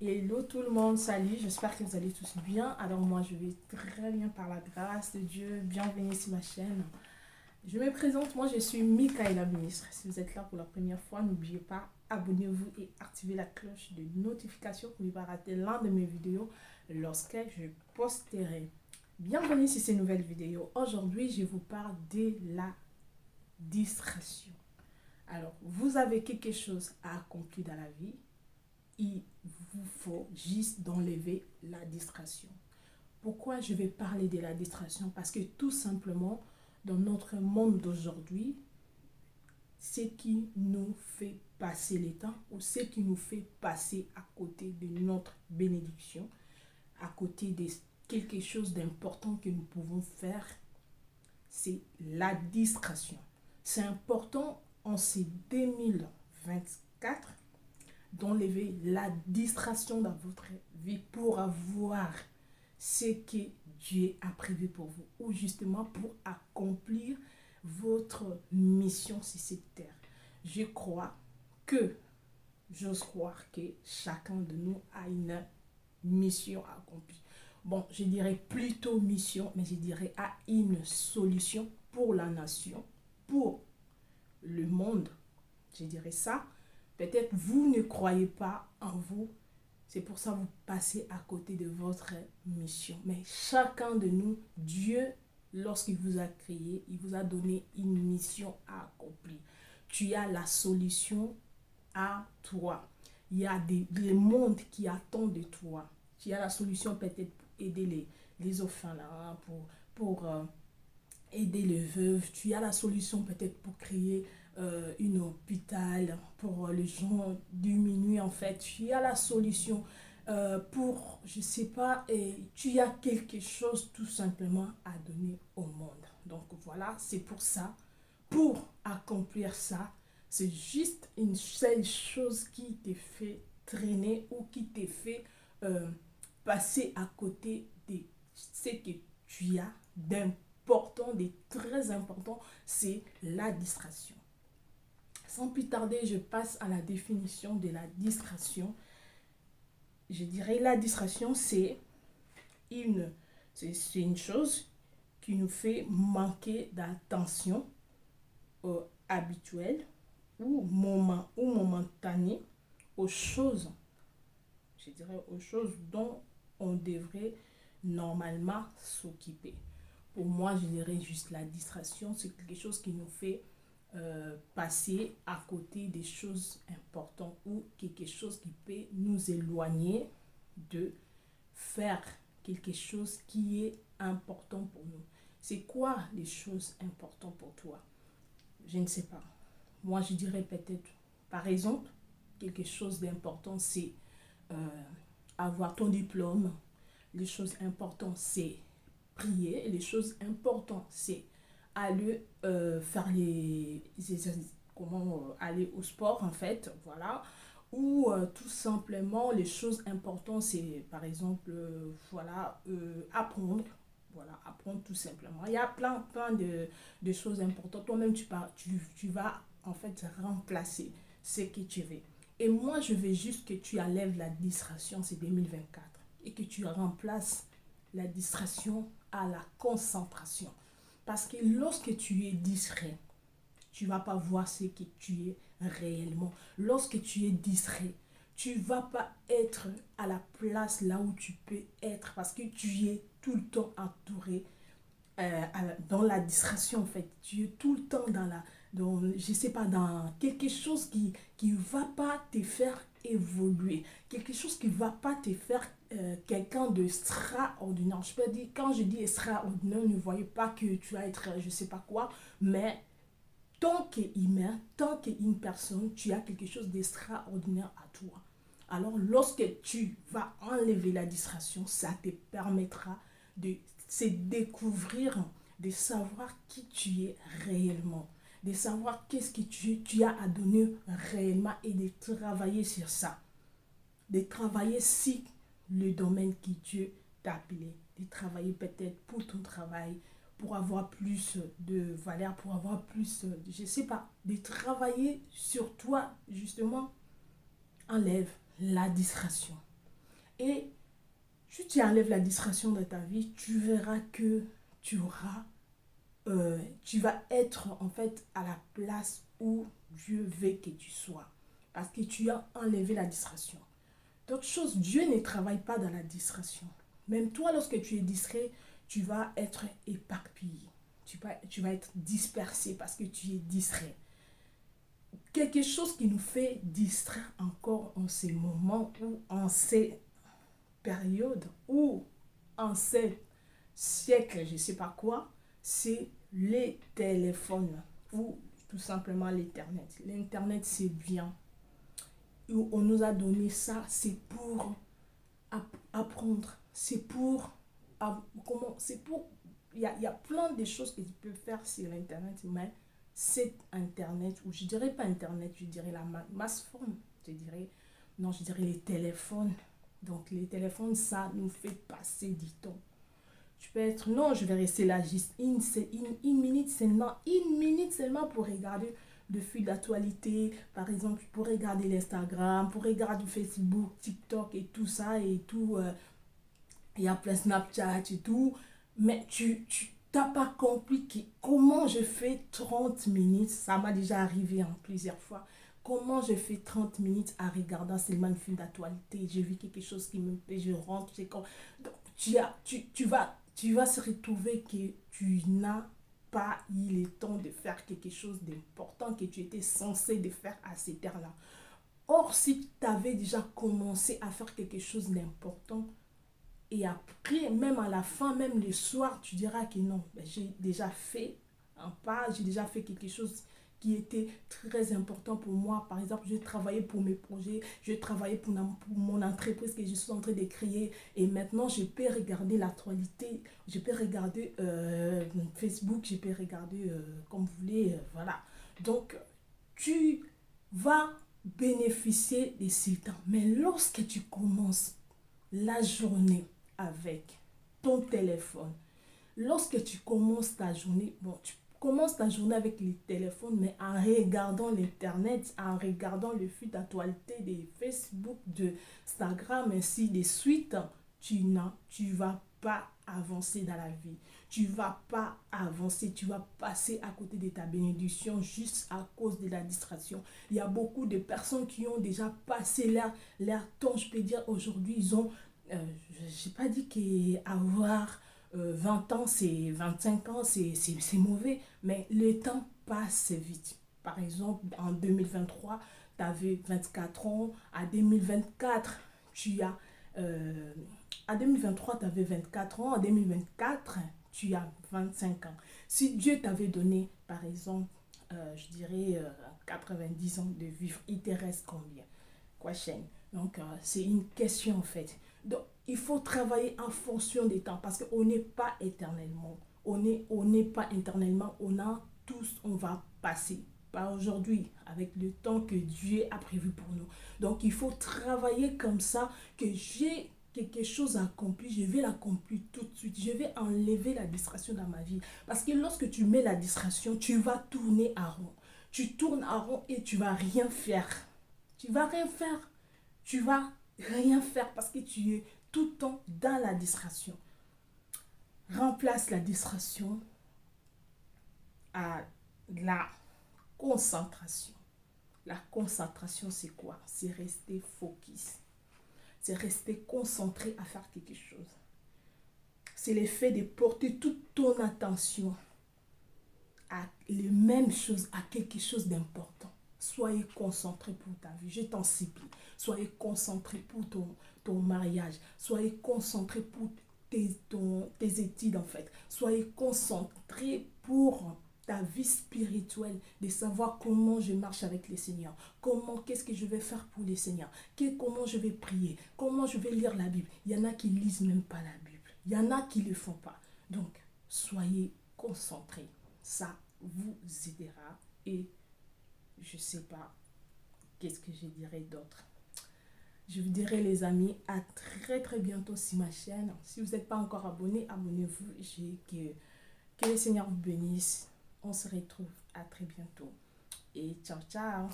Hello tout le monde, salut, j'espère que vous allez tous bien. Alors moi je vais très bien par la grâce de Dieu, bienvenue sur ma chaîne. Je me présente, moi je suis Michaela Ministre. Si vous êtes là pour la première fois, n'oubliez pas, abonnez-vous et activez la cloche de notification pour ne pas rater l'un de mes vidéos lorsque je posterai. Bienvenue sur ces nouvelles vidéos. Aujourd'hui je vous parle de la distraction. Alors vous avez quelque chose à accomplir dans la vie. Il vous faut juste d'enlever la distraction. Pourquoi je vais parler de la distraction? Parce que tout simplement, dans notre monde d'aujourd'hui, ce qui nous fait passer le temps ou ce qui nous fait passer à côté de notre bénédiction, à côté de quelque chose d'important que nous pouvons faire, c'est la distraction. C'est important en ces 2024 d'enlever la distraction dans votre vie pour avoir ce que Dieu a prévu pour vous ou justement pour accomplir votre mission sur cette terre. J'ose croire que chacun de nous a une mission à accomplir. Bon, je dirais plutôt mission, mais je dirais à une solution pour la nation, pour le monde. Je dirais ça. Peut-être vous ne croyez pas en vous. C'est pour ça que vous passez à côté de votre mission. Mais chacun de nous, Dieu, lorsqu'il vous a créé, il vous a donné une mission à accomplir. Tu as la solution à toi. Il y a des mondes qui attendent de toi. Tu as la solution peut-être pour aider les orphelins, pour aider les veuves. Tu as la solution peut-être pour créer un hôpital pour les gens diminués en fait. Tu as la solution pour, je sais pas, et tu as quelque chose tout simplement à donner au monde. Donc voilà, c'est pour ça. Pour accomplir ça, c'est juste une seule chose qui te fait traîner ou qui te fait passer à côté de ce que tu as d'important, de très important, c'est la distraction. Sans plus tarder, je passe à la définition de la distraction. Je dirais la distraction, c'est une chose qui nous fait manquer d'attention habituelle ou momentanée aux choses, je dirais aux choses dont on devrait normalement s'occuper. Pour moi, je dirais juste la distraction, c'est quelque chose qui nous fait passer à côté des choses importantes ou quelque chose qui peut nous éloigner de faire quelque chose qui est important pour nous. C'est quoi les choses importantes pour toi? Je ne sais pas. Moi, je dirais peut-être, par exemple, quelque chose d'important, c'est euh, avoir ton diplôme. Les choses importantes, c'est prier. Et les choses importantes, c'est aller faire comment aller au sport en fait, voilà. Ou tout simplement, les choses importantes, c'est par exemple, voilà, apprendre. Voilà, apprendre tout simplement. Il y a plein de choses importantes. Toi-même, tu vas en fait remplacer ce que tu veux. Et moi, je veux juste que tu enlèves la distraction, c'est 2024, et que tu remplaces la distraction à la concentration. Parce que lorsque tu es distrait, tu ne vas pas voir ce que tu es réellement. Lorsque tu es distrait, tu ne vas pas être à la place là où tu peux être parce que tu es tout le temps entouré dans la distraction en fait. Tu es tout le temps je sais pas, dans quelque chose qui va pas te faire évoluer. Quelque chose qui va pas te faire quelqu'un de extraordinaire. Je peux dire, quand je dis extraordinaire, ne voyez pas que tu vas être je sais pas quoi, mais tant qu'humain, tant qu'une personne, tu as quelque chose d'extraordinaire à toi. Alors, lorsque tu vas enlever la distraction, ça te permettra de se découvrir, de savoir qui tu es réellement, de savoir qu'est-ce que tu as à donner réellement et de travailler sur ça. De travailler si le domaine que Dieu t'a appelé, de travailler peut-être pour ton travail, pour avoir plus de valeur, pour avoir plus, je ne sais pas, de travailler sur toi, justement, enlève la distraction. Et si tu enlèves la distraction de ta vie, tu verras que tu auras, tu vas être en fait à la place où Dieu veut que tu sois. Parce que tu as enlevé la distraction. D'autres choses, Dieu ne travaille pas dans la distraction. Même toi, lorsque tu es distrait, tu vas être éparpillé. Tu vas être dispersé parce que tu es distrait. Quelque chose qui nous fait distraire encore en ces moments ou en ces périodes ou en ces siècles, je ne sais pas quoi, c'est les téléphones ou tout simplement l'Internet. L'Internet, c'est bien. On nous a donné ça, c'est pour apprendre, c'est pour comment, c'est pour il y a plein de choses que tu peux faire sur internet, mais c'est internet, ou je dirais pas internet, je dirais la mass forme, je dirais, non, je dirais les téléphones. Donc les téléphones, ça nous fait passer du temps. Tu peux être, non, je vais rester là juste une minute seulement, une minute seulement pour regarder le fil d'actualité, par exemple, pour regarder l'Instagram, pour regarder Facebook, TikTok et tout ça et tout. Il y a plein Snapchat et tout. Mais tu n'as pas compris comment je fais 30 minutes. Ça m'a déjà arrivé plusieurs fois. Comment je fais 30 minutes à regarder seulement le fil d'actualité. J'ai vu quelque chose qui me plaît, je rentre. Donc, tu vas se retrouver que tu n'as pas eu le temps de faire quelque chose d'important que tu étais censé de faire à cette heure-là. Or, si tu avais déjà commencé à faire quelque chose d'important, et après, même à la fin, même le soir, tu diras que non, ben, j'ai déjà fait un pas, j'ai déjà fait quelque chose qui était très important pour moi. Par exemple, j'ai travaillé pour mes projets, j'ai travaillé pour mon entreprise que je suis en train de créer. Et maintenant, je peux regarder l'actualité, je peux regarder Facebook, je peux regarder comme vous voulez. Voilà. Donc, tu vas bénéficier de ce temps. Mais lorsque tu commences la journée avec ton téléphone, lorsque tu commences ta journée, bon, tu commences ta journée avec le téléphone, mais en regardant l'internet, en regardant le fil d'actualité de Facebook, de Instagram, ainsi de suite, tu vas pas avancer dans la vie. Tu vas pas avancer, tu vas passer à côté de ta bénédiction juste à cause de la distraction. Il y a beaucoup de personnes qui ont déjà passé leur temps, je peux dire aujourd'hui, ils ont, je n'ai pas dit qu'avoir 20 ans, c'est 25 ans, c'est mauvais, mais le temps passe vite. Par exemple, en 2023, tu avais 24 ans, à 2024, tu as... euh, à 2023, tu avais 24 ans, en 2024, tu as 25 ans. Si Dieu t'avait donné, par exemple, je dirais 90 ans de vivre, il te reste combien? Quoi, chaîne? Donc, c'est une question en fait. Donc, il faut travailler en fonction des temps parce qu'on n'est pas éternellement. On n'est pas éternellement. On a tous, on va passer. Pas aujourd'hui, avec le temps que Dieu a prévu pour nous. Donc, il faut travailler comme ça, que j'ai quelque chose à accomplir, je vais l'accomplir tout de suite. Je vais enlever la distraction dans ma vie. Parce que lorsque tu mets la distraction, tu vas tourner à rond. Tu tournes à rond et tu vas rien faire. Tu vas rien faire. Tu vas rien faire parce que tu es tout le temps dans la distraction. Remplace la distraction à la concentration. La concentration, c'est quoi? C'est rester focus. C'est rester concentré à faire quelque chose. C'est le fait de porter toute ton attention à les mêmes choses, à quelque chose d'important. Soyez concentré pour ta vie, je t'en supplie. Soyez concentré pour ton mariage. Soyez concentré pour tes études en fait. Soyez concentré pour ta vie spirituelle, de savoir comment je marche avec le Seigneur, qu'est-ce que je vais faire pour le Seigneur, comment je vais prier, comment je vais lire la Bible. Il y en a qui lisent même pas la Bible. Il y en a qui ne le font pas. Donc, soyez concentrés. Ça vous aidera et je sais pas qu'est-ce que je dirais d'autre. Je vous dirai les amis, à très très bientôt sur ma chaîne. Si vous n'êtes pas encore abonné, abonnez-vous. Que le Seigneur vous bénisse. On se retrouve à très bientôt. Et ciao ciao.